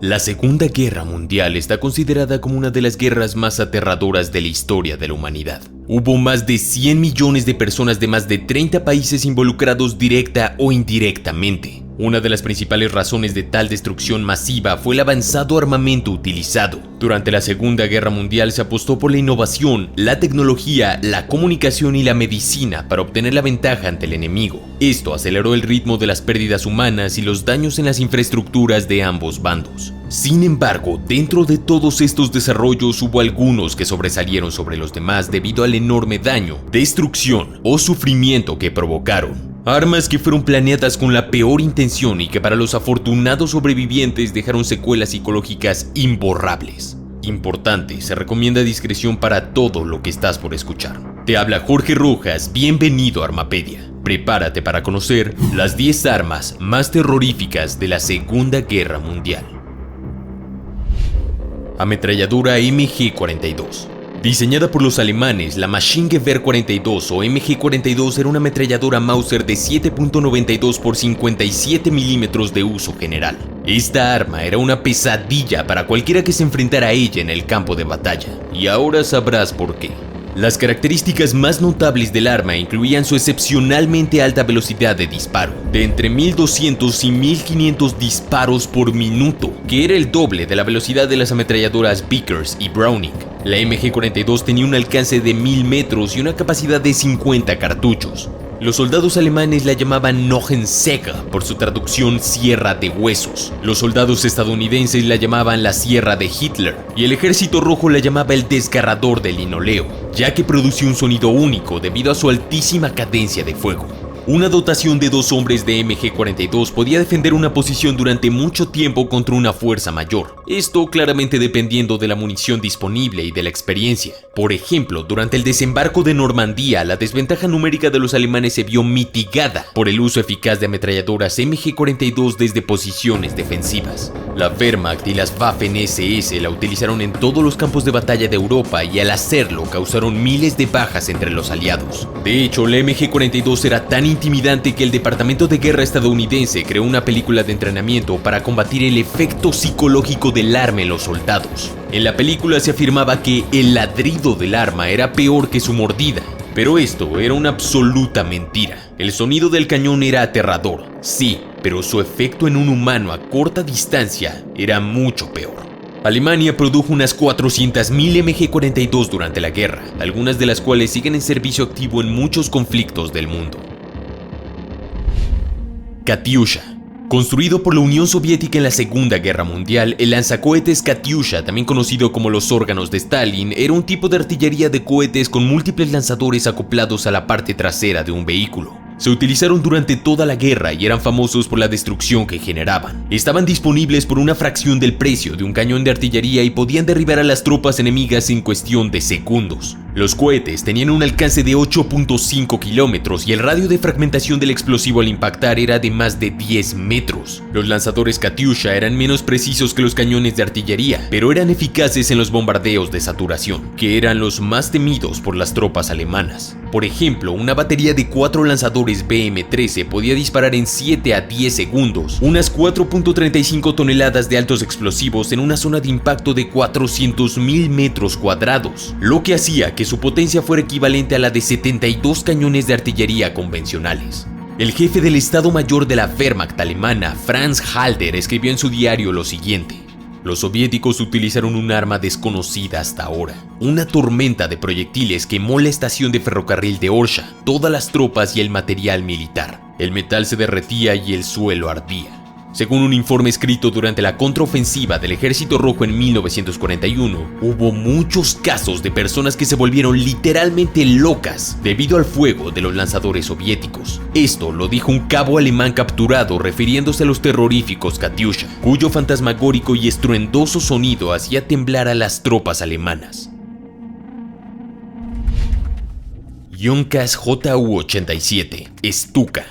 La Segunda Guerra Mundial está considerada como una de las guerras más aterradoras de la historia de la humanidad. Hubo más de 100 millones de personas de más de 30 países involucrados directa o indirectamente. Una de las principales razones de tal destrucción masiva fue el avanzado armamento utilizado. Durante la Segunda Guerra Mundial se apostó por la innovación, la tecnología, la comunicación y la medicina para obtener la ventaja ante el enemigo. Esto aceleró el ritmo de las pérdidas humanas y los daños en las infraestructuras de ambos bandos. Sin embargo, dentro de todos estos desarrollos hubo algunos que sobresalieron sobre los demás debido al enorme daño, destrucción o sufrimiento que provocaron. Armas que fueron planeadas con la peor intención y que para los afortunados sobrevivientes dejaron secuelas psicológicas imborrables. Importante, se recomienda discreción para todo lo que estás por escuchar. Te habla Jorge Rojas, bienvenido a Armapedia. Prepárate para conocer las 10 armas más terroríficas de la Segunda Guerra Mundial. Ametralladora MG-42. Diseñada por los alemanes, la Maschinengewehr 42 o MG-42 era una ametralladora Mauser de 7.92 por 57 milímetros de uso general. Esta arma era una pesadilla para cualquiera que se enfrentara a ella en el campo de batalla, y ahora sabrás por qué. Las características más notables del arma incluían su excepcionalmente alta velocidad de disparo, de entre 1200 y 1500 disparos por minuto, que era el doble de la velocidad de las ametralladoras Vickers y Browning. La MG-42 tenía un alcance de 1000 metros y una capacidad de 50 cartuchos. Los soldados alemanes la llamaban Knochensäge por su traducción Sierra de Huesos. Los soldados estadounidenses la llamaban la Sierra de Hitler y el Ejército Rojo la llamaba el Desgarrador de Linoleo, ya que producía un sonido único debido a su altísima cadencia de fuego. Una dotación de 2 hombres de MG-42 podía defender una posición durante mucho tiempo contra una fuerza mayor. Esto claramente dependiendo de la munición disponible y de la experiencia. Por ejemplo, durante el desembarco de Normandía, la desventaja numérica de los alemanes se vio mitigada por el uso eficaz de ametralladoras MG-42 desde posiciones defensivas. La Wehrmacht y las Waffen-SS la utilizaron en todos los campos de batalla de Europa y al hacerlo causaron miles de bajas entre los aliados. De hecho, la MG-42 era tan intimidante que el Departamento de Guerra estadounidense creó una película de entrenamiento para combatir el efecto psicológico del arma en los soldados. En la película se afirmaba que el ladrido del arma era peor que su mordida, pero esto era una absoluta mentira. El sonido del cañón era aterrador, sí, pero su efecto en un humano a corta distancia era mucho peor. Alemania produjo unas 400.000 MG-42 durante la guerra, algunas de las cuales siguen en servicio activo en muchos conflictos del mundo. Katyusha. Construido por la Unión Soviética en la Segunda Guerra Mundial, el lanzacohetes Katyusha, también conocido como los órganos de Stalin, era un tipo de artillería de cohetes con múltiples lanzadores acoplados a la parte trasera de un vehículo. Se utilizaron durante toda la guerra y eran famosos por la destrucción que generaban. Estaban disponibles por una fracción del precio de un cañón de artillería y podían derribar a las tropas enemigas en cuestión de segundos. Los cohetes tenían un alcance de 8.5 kilómetros y el radio de fragmentación del explosivo al impactar era de más de 10 metros. Los lanzadores Katyusha eran menos precisos que los cañones de artillería, pero eran eficaces en los bombardeos de saturación, que eran los más temidos por las tropas alemanas. Por ejemplo, una batería de 4 lanzadores BM-13 podía disparar en 7 a 10 segundos unas 4.35 toneladas de altos explosivos en una zona de impacto de 400.000 metros cuadrados, lo que hacía que su potencia fuera equivalente a la de 72 cañones de artillería convencionales. El jefe del Estado Mayor de la Wehrmacht alemana, Franz Halder, escribió en su diario lo siguiente: los soviéticos utilizaron un arma desconocida hasta ahora. Una tormenta de proyectiles quemó la estación de ferrocarril de Orsha, todas las tropas y el material militar. El metal se derretía y el suelo ardía. Según un informe escrito durante la contraofensiva del Ejército Rojo en 1941, hubo muchos casos de personas que se volvieron literalmente locas debido al fuego de los lanzadores soviéticos. Esto lo dijo un cabo alemán capturado refiriéndose a los terroríficos Katyusha, cuyo fantasmagórico y estruendoso sonido hacía temblar a las tropas alemanas. Junkers Ju-87, Stuka.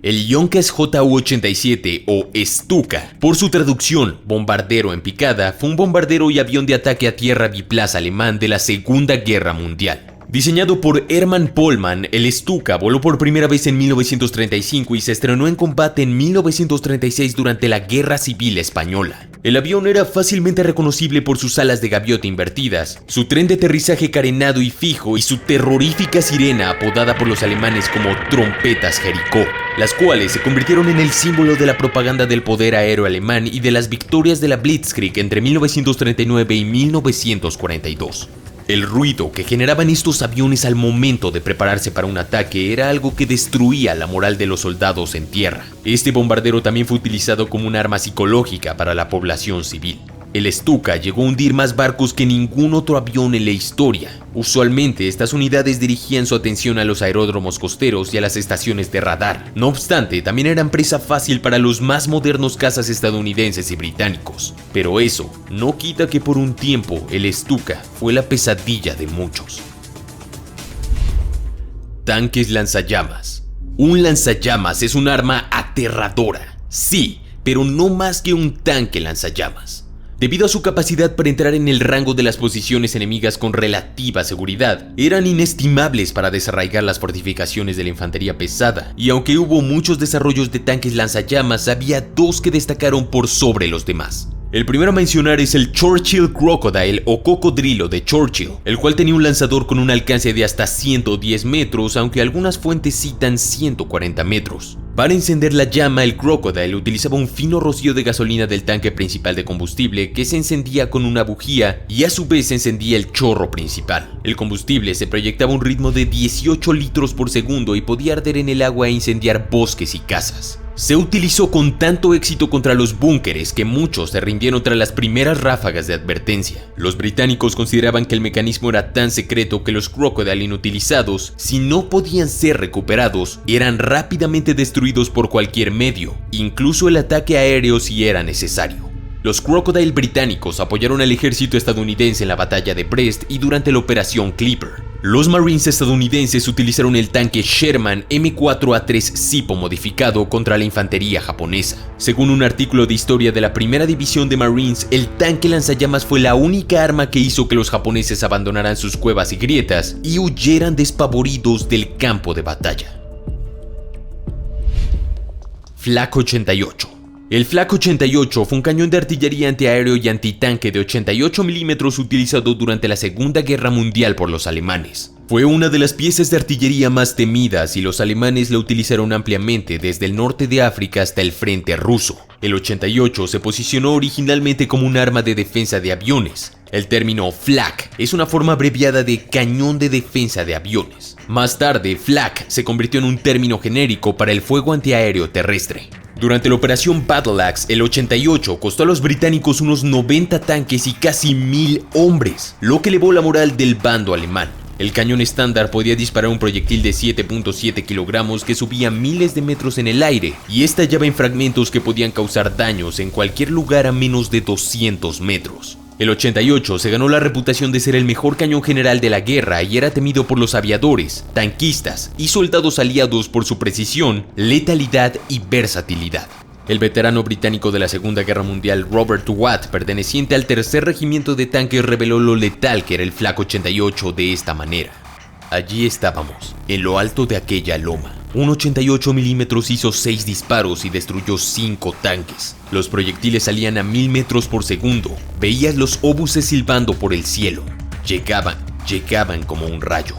El Junkers Ju-87 o Stuka, por su traducción bombardero en picada, fue un bombardero y avión de ataque a tierra biplaza alemán de la Segunda Guerra Mundial. Diseñado por Hermann Pohlmann, el Stuka voló por primera vez en 1935 y se estrenó en combate en 1936 durante la Guerra Civil Española. El avión era fácilmente reconocible por sus alas de gaviota invertidas, su tren de aterrizaje carenado y fijo y su terrorífica sirena apodada por los alemanes como trompetas Jericó, las cuales se convirtieron en el símbolo de la propaganda del poder aéreo alemán y de las victorias de la Blitzkrieg entre 1939 y 1942. El ruido que generaban estos aviones al momento de prepararse para un ataque era algo que destruía la moral de los soldados en tierra. Este bombardero también fue utilizado como un arma psicológica para la población civil. El Stuka llegó a hundir más barcos que ningún otro avión en la historia. Usualmente, estas unidades dirigían su atención a los aeródromos costeros y a las estaciones de radar. No obstante, también eran presa fácil para los más modernos cazas estadounidenses y británicos. Pero eso no quita que por un tiempo el Stuka fue la pesadilla de muchos. Tanques lanzallamas. Un lanzallamas es un arma aterradora. Sí, pero no más que un tanque lanzallamas. Debido a su capacidad para entrar en el rango de las posiciones enemigas con relativa seguridad, eran inestimables para desarraigar las fortificaciones de la infantería pesada, y aunque hubo muchos desarrollos de tanques lanzallamas, había dos que destacaron por sobre los demás. El primero a mencionar es el Churchill Crocodile o cocodrilo de Churchill, el cual tenía un lanzador con un alcance de hasta 110 metros, aunque algunas fuentes citan 140 metros. Para encender la llama, el Crocodile utilizaba un fino rocío de gasolina del tanque principal de combustible que se encendía con una bujía y a su vez se encendía el chorro principal. El combustible se proyectaba a un ritmo de 18 litros por segundo y podía arder en el agua e incendiar bosques y casas. Se utilizó con tanto éxito contra los búnkeres que muchos se rindieron tras las primeras ráfagas de advertencia. Los británicos consideraban que el mecanismo era tan secreto que los Crocodile inutilizados, si no podían ser recuperados, eran rápidamente destruidos por cualquier medio, incluso el ataque aéreo si era necesario. Los Crocodile británicos apoyaron al ejército estadounidense en la batalla de Brest y durante la operación Clipper. Los Marines estadounidenses utilizaron el tanque Sherman M4A3 Sipo modificado contra la infantería japonesa. Según un artículo de historia de la primera división de Marines, el tanque lanzallamas fue la única arma que hizo que los japoneses abandonaran sus cuevas y grietas y huyeran despavoridos del campo de batalla. Flak 88. El Flak 88 fue un cañón de artillería antiaéreo y antitanque de 88 milímetros utilizado durante la Segunda Guerra Mundial por los alemanes. Fue una de las piezas de artillería más temidas y los alemanes la utilizaron ampliamente desde el norte de África hasta el frente ruso. El 88 se posicionó originalmente como un arma de defensa de aviones. El término Flak es una forma abreviada de cañón de defensa de aviones. Más tarde, Flak se convirtió en un término genérico para el fuego antiaéreo terrestre. Durante la operación Battle Axe, el 88 costó a los británicos unos 90 tanques y casi 1000 hombres, lo que elevó la moral del bando alemán. El cañón estándar podía disparar un proyectil de 7.7 kilogramos que subía miles de metros en el aire y estallaba en fragmentos que podían causar daños en cualquier lugar a menos de 200 metros. El 88 se ganó la reputación de ser el mejor cañón general de la guerra y era temido por los aviadores, tanquistas y soldados aliados por su precisión, letalidad y versatilidad. El veterano británico de la Segunda Guerra Mundial Robert Watt, perteneciente al tercer regimiento de tanques, reveló lo letal que era el Flak 88 de esta manera. Allí estábamos, en lo alto de aquella loma. Un 88 milímetros hizo 6 disparos y destruyó 5 tanques. Los proyectiles salían a 1000 metros por segundo. Veías los obuses silbando por el cielo. Llegaban como un rayo.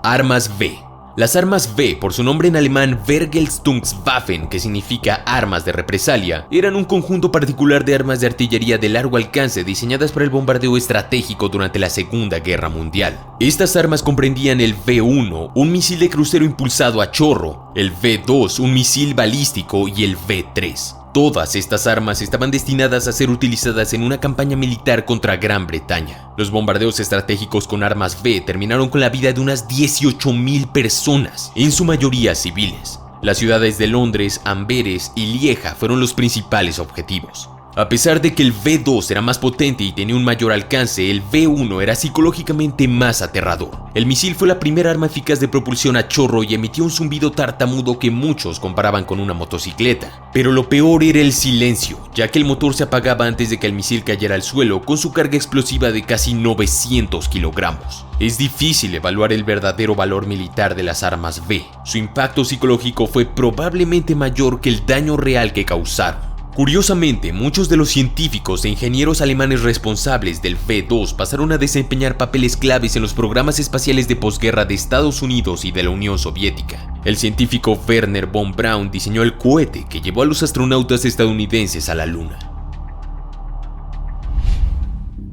Armas B. Las armas B, por su nombre en alemán Vergeltungswaffen, que significa armas de represalia, eran un conjunto particular de armas de artillería de largo alcance diseñadas para el bombardeo estratégico durante la Segunda Guerra Mundial. Estas armas comprendían el V1, un misil de crucero impulsado a chorro, el V2, un misil balístico, y el V3. Todas estas armas estaban destinadas a ser utilizadas en una campaña militar contra Gran Bretaña. Los bombardeos estratégicos con armas B terminaron con la vida de unas 18.000 personas, en su mayoría civiles. Las ciudades de Londres, Amberes y Lieja fueron los principales objetivos. A pesar de que el V2 era más potente y tenía un mayor alcance, el V1 era psicológicamente más aterrador. El misil fue la primera arma eficaz de propulsión a chorro y emitía un zumbido tartamudo que muchos comparaban con una motocicleta. Pero lo peor era el silencio, ya que el motor se apagaba antes de que el misil cayera al suelo con su carga explosiva de casi 900 kilogramos. Es difícil evaluar el verdadero valor militar de las armas V. Su impacto psicológico fue probablemente mayor que el daño real que causaron. Curiosamente, muchos de los científicos e ingenieros alemanes responsables del V2 pasaron a desempeñar papeles claves en los programas espaciales de posguerra de Estados Unidos y de la Unión Soviética. El científico Wernher von Braun diseñó el cohete que llevó a los astronautas estadounidenses a la Luna.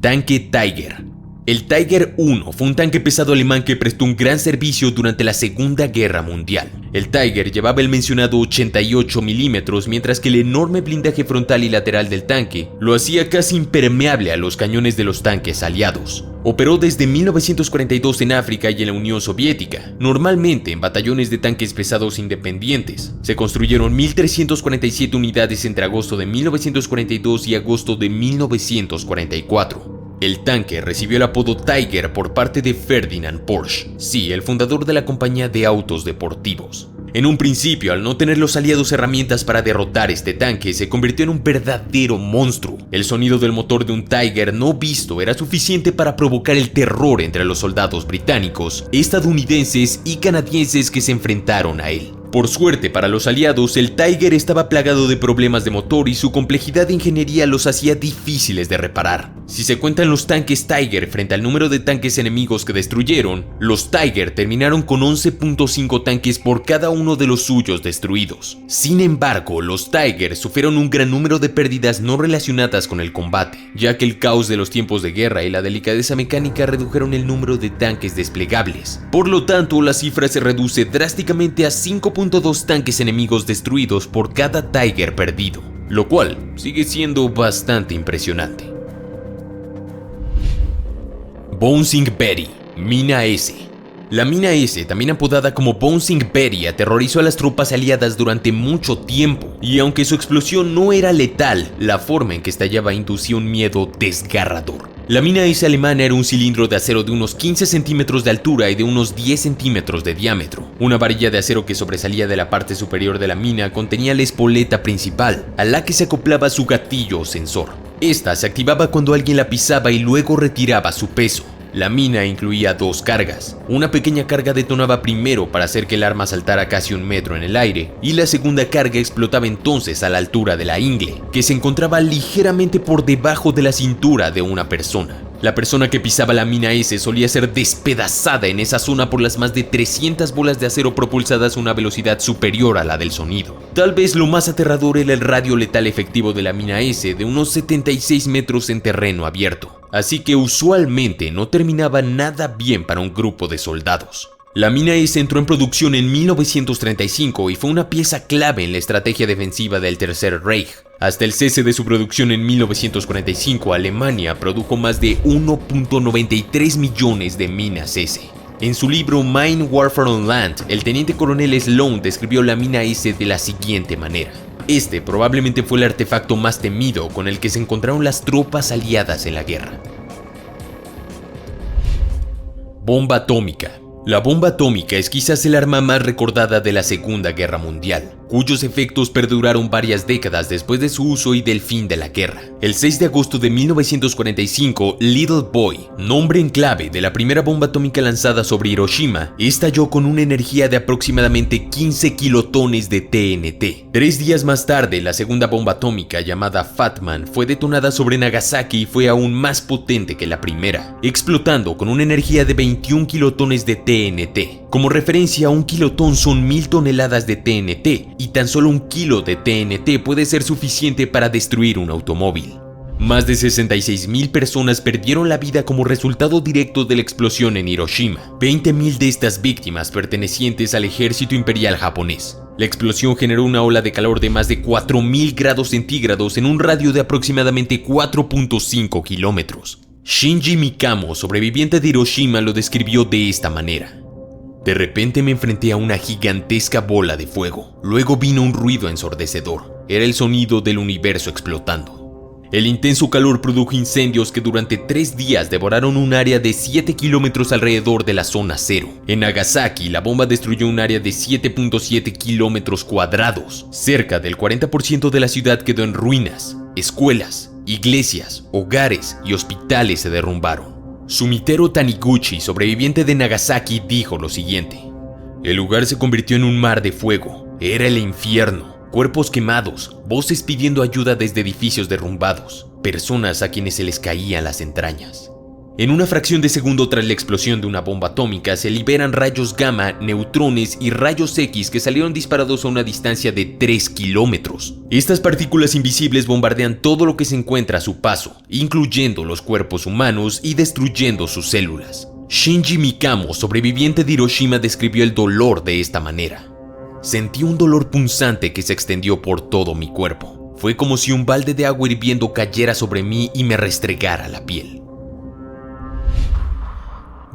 Tanque Tiger. El Tiger I fue un tanque pesado alemán que prestó un gran servicio durante la Segunda Guerra Mundial. El Tiger llevaba el mencionado 88 milímetros, mientras que el enorme blindaje frontal y lateral del tanque lo hacía casi impermeable a los cañones de los tanques aliados. Operó desde 1942 en África y en la Unión Soviética, normalmente en batallones de tanques pesados independientes. Se construyeron 1.347 unidades entre agosto de 1942 y agosto de 1944. El tanque recibió el apodo Tiger por parte de Ferdinand Porsche, sí, el fundador de la compañía de autos deportivos. En un principio, al no tener los aliados herramientas para derrotar este tanque, se convirtió en un verdadero monstruo. El sonido del motor de un Tiger no visto era suficiente para provocar el terror entre los soldados británicos, estadounidenses y canadienses que se enfrentaron a él. Por suerte para los aliados, el Tiger estaba plagado de problemas de motor y su complejidad de ingeniería los hacía difíciles de reparar. Si se cuentan los tanques Tiger frente al número de tanques enemigos que destruyeron, los Tiger terminaron con 11.5 tanques por cada uno de los suyos destruidos. Sin embargo, los Tiger sufrieron un gran número de pérdidas no relacionadas con el combate, ya que el caos de los tiempos de guerra y la delicadeza mecánica redujeron el número de tanques desplegables. Por lo tanto, la cifra se reduce drásticamente a 5.2 tanques enemigos destruidos por cada Tiger perdido, lo cual sigue siendo bastante impresionante. Bouncing Betty, Mina S. La Mina S, también apodada como Bouncing Betty, aterrorizó a las tropas aliadas durante mucho tiempo, y aunque su explosión no era letal, la forma en que estallaba inducía un miedo desgarrador. La Mina S alemana era un cilindro de acero de unos 15 centímetros de altura y de unos 10 centímetros de diámetro. Una varilla de acero que sobresalía de la parte superior de la mina contenía la espoleta principal, a la que se acoplaba su gatillo o sensor. Esta se activaba cuando alguien la pisaba y luego retiraba su peso. La mina incluía dos cargas. Una pequeña carga detonaba primero para hacer que el arma saltara casi 1 metro en el aire, y la segunda carga explotaba entonces a la altura de la ingle, que se encontraba ligeramente por debajo de la cintura de una persona. La persona que pisaba la Mina S solía ser despedazada en esa zona por las más de 300 bolas de acero propulsadas a una velocidad superior a la del sonido. Tal vez lo más aterrador era el radio letal efectivo de la Mina S de unos 76 metros en terreno abierto, así que usualmente no terminaba nada bien para un grupo de soldados. La Mina S entró en producción en 1935 y fue una pieza clave en la estrategia defensiva del Tercer Reich. Hasta el cese de su producción en 1945, Alemania produjo más de 1.93 millones de Minas S. En su libro Mine Warfare on Land, el teniente coronel Sloan describió la Mina S de la siguiente manera. Este probablemente fue el artefacto más temido con el que se encontraron las tropas aliadas en la guerra. Bomba atómica. La bomba atómica es quizás el arma más recordada de la Segunda Guerra Mundial, cuyos efectos perduraron varias décadas después de su uso y del fin de la guerra. El 6 de agosto de 1945, Little Boy, nombre en clave de la primera bomba atómica lanzada sobre Hiroshima, estalló con una energía de aproximadamente 15 kilotones de TNT. 3 días más tarde, la segunda bomba atómica, llamada Fat Man, fue detonada sobre Nagasaki y fue aún más potente que la primera, explotando con una energía de 21 kilotones de TNT. Como referencia, 1 kilotón son 1000 toneladas de TNT, y tan solo 1 kilo de TNT puede ser suficiente para destruir un automóvil. Más de 66,000 personas perdieron la vida como resultado directo de la explosión en Hiroshima, 20,000 de estas víctimas pertenecientes al ejército imperial japonés. La explosión generó una ola de calor de más de 4,000 grados centígrados en un radio de aproximadamente 4.5 kilómetros. Shinji Mikamo, sobreviviente de Hiroshima, lo describió de esta manera. De repente me enfrenté a una gigantesca bola de fuego. Luego vino un ruido ensordecedor. Era el sonido del universo explotando. El intenso calor produjo incendios que durante 3 días devoraron un área de 7 kilómetros alrededor de la zona cero. En Nagasaki, la bomba destruyó un área de 7.7 kilómetros cuadrados. Cerca del 40% de la ciudad quedó en ruinas. Escuelas, iglesias, hogares y hospitales se derrumbaron. Sumiteru Taniguchi, sobreviviente de Nagasaki, dijo lo siguiente: el lugar se convirtió en un mar de fuego. Era el infierno. Cuerpos quemados, voces pidiendo ayuda desde edificios derrumbados, personas a quienes se les caían las entrañas. En una fracción de segundo tras la explosión de una bomba atómica se liberan rayos gamma, neutrones y rayos X que salieron disparados a una distancia de 3 kilómetros. Estas partículas invisibles bombardean todo lo que se encuentra a su paso, incluyendo los cuerpos humanos y destruyendo sus células. Shinji Mikamo, sobreviviente de Hiroshima, describió el dolor de esta manera: sentí un dolor punzante que se extendió por todo mi cuerpo. Fue como si un balde de agua hirviendo cayera sobre mí y me restregara la piel.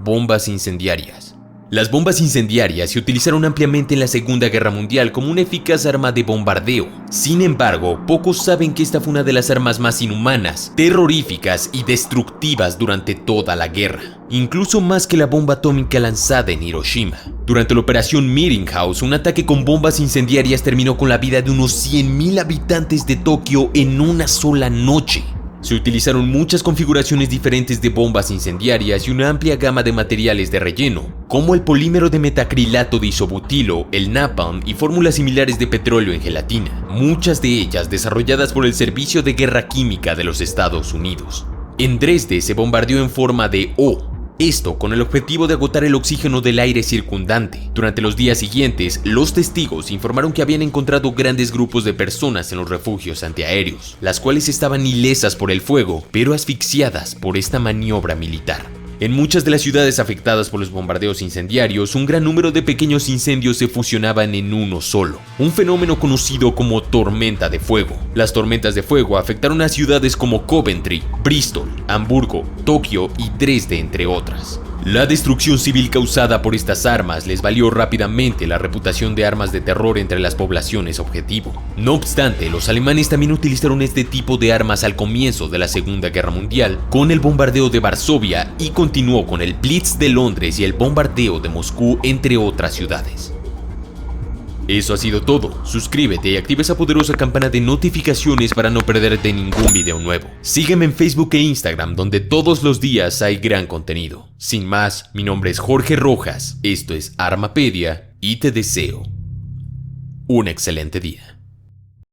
Bombas incendiarias. Las bombas incendiarias se utilizaron ampliamente en la Segunda Guerra Mundial como una eficaz arma de bombardeo. Sin embargo, pocos saben que esta fue una de las armas más inhumanas, terroríficas y destructivas durante toda la guerra, incluso más que la bomba atómica lanzada en Hiroshima. Durante la operación Meeting House, un ataque con bombas incendiarias terminó con la vida de unos 100.000 habitantes de Tokio en una sola noche. Se utilizaron muchas configuraciones diferentes de bombas incendiarias y una amplia gama de materiales de relleno, como el polímero de metacrilato de isobutilo, el napalm y fórmulas similares de petróleo en gelatina, muchas de ellas desarrolladas por el Servicio de Guerra Química de los Estados Unidos. En Dresde se bombardeó en forma de O, esto con el objetivo de agotar el oxígeno del aire circundante. Durante los días siguientes, los testigos informaron que habían encontrado grandes grupos de personas en los refugios antiaéreos, las cuales estaban ilesas por el fuego, pero asfixiadas por esta maniobra militar. En muchas de las ciudades afectadas por los bombardeos incendiarios, un gran número de pequeños incendios se fusionaban en uno solo, un fenómeno conocido como tormenta de fuego. Las tormentas de fuego afectaron a ciudades como Coventry, Bristol, Hamburgo, Tokio y Dresde, entre otras. La destrucción civil causada por estas armas les valió rápidamente la reputación de armas de terror entre las poblaciones objetivo. No obstante, los alemanes también utilizaron este tipo de armas al comienzo de la Segunda Guerra Mundial, con el bombardeo de Varsovia, y continuó con el Blitz de Londres y el bombardeo de Moscú, entre otras ciudades. Eso ha sido todo. Suscríbete y activa esa poderosa campana de notificaciones para no perderte ningún video nuevo. Sígueme en Facebook e Instagram, donde todos los días hay gran contenido. Sin más, mi nombre es Jorge Rojas, esto es Armapedia y te deseo un excelente día.